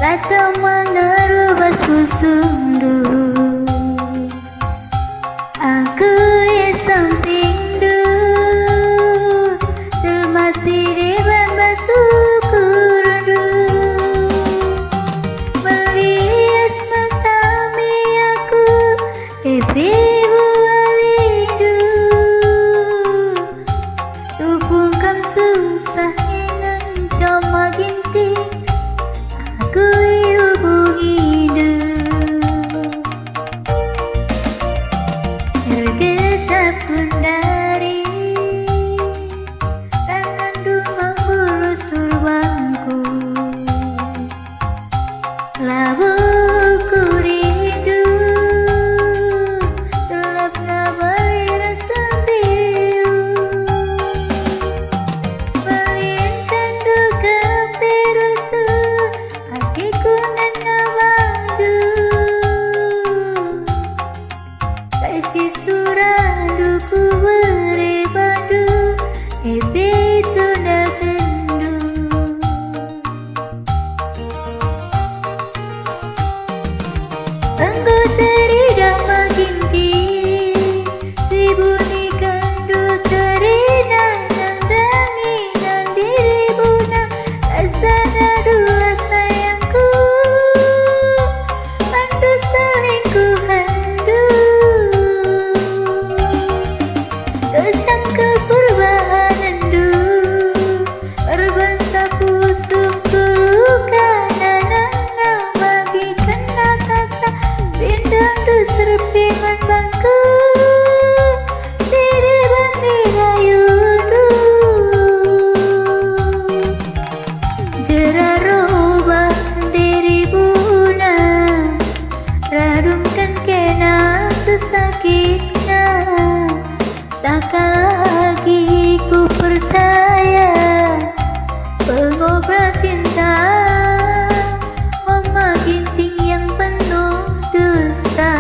Atau menerobos sundu aku ya sampindu termasih di basukurdu melias matami aku ibu alidu tupungkam susah dengan coma ginti aku hubungi tergecap pun dari tangan memburu surbangku labuku rindu gelapnya balik rasa biru melintang duka perusu hatiku menabadu kasih suraduku beri padu itu dah kendu engkau teridak makin tinggi si bunyi kendu teridak nandangi dan dirimu nak rasa dua sayangku pandu selingkuhandu kesangkal perbahanandu berbangsa pusuk keluka nanana bagi kena kaca bindang du serpingan bangku siri bandi rayudu jeraroba diri buna radumkan kena sesakitnya takkan lagi ku percaya pengobat cinta Mama Ginting yang penuh dusta.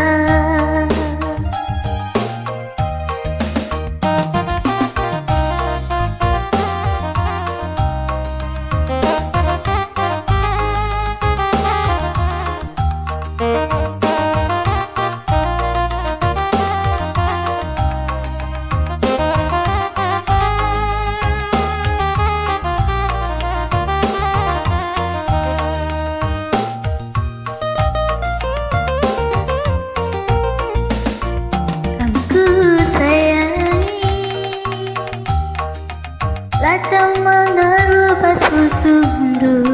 Latau mengerupas pusundu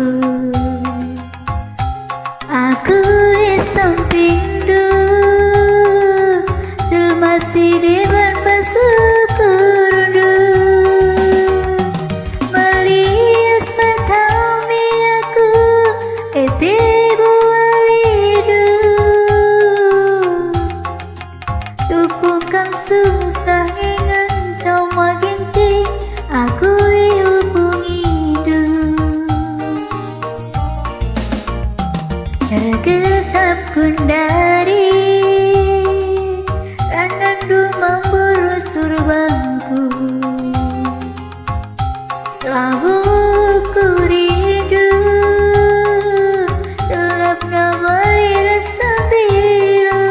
aku di sampingdu masih di basukurdu melias matami aku ibu alidu tupungkam susah dengan coma ginti aku hubungi tergecap kundari randandu memburu surbangku labuku rindu gelapnya balik rasa biru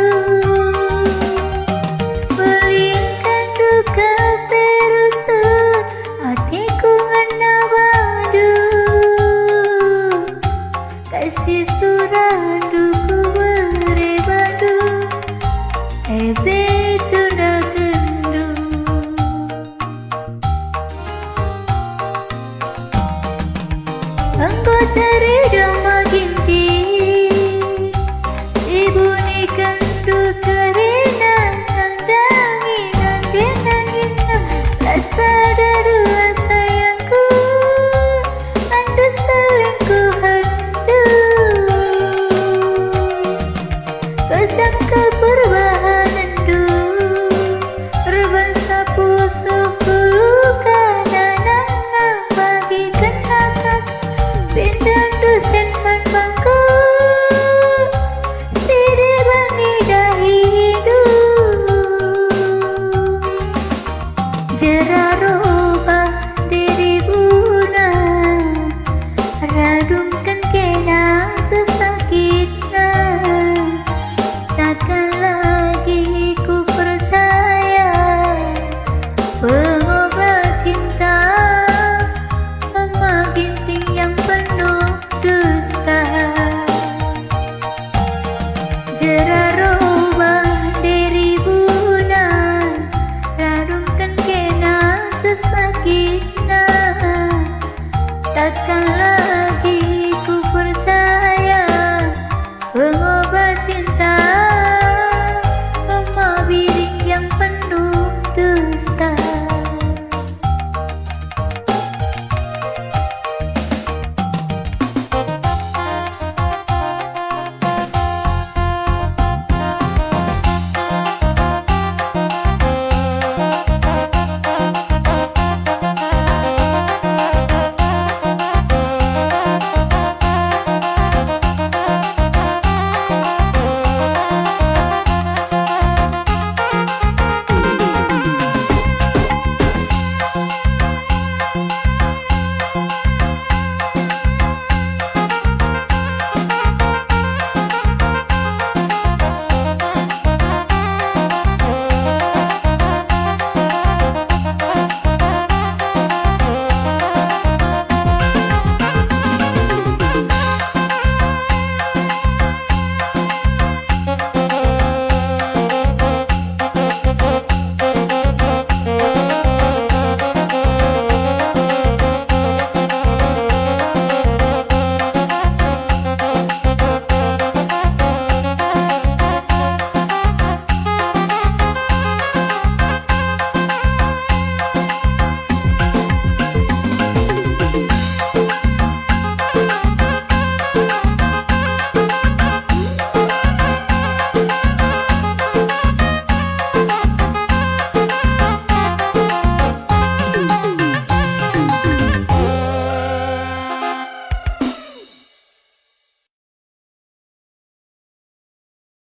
melingkan duka perusu hatiku menabadu kasih suraduku beri padu itu dah kendu engkau teridak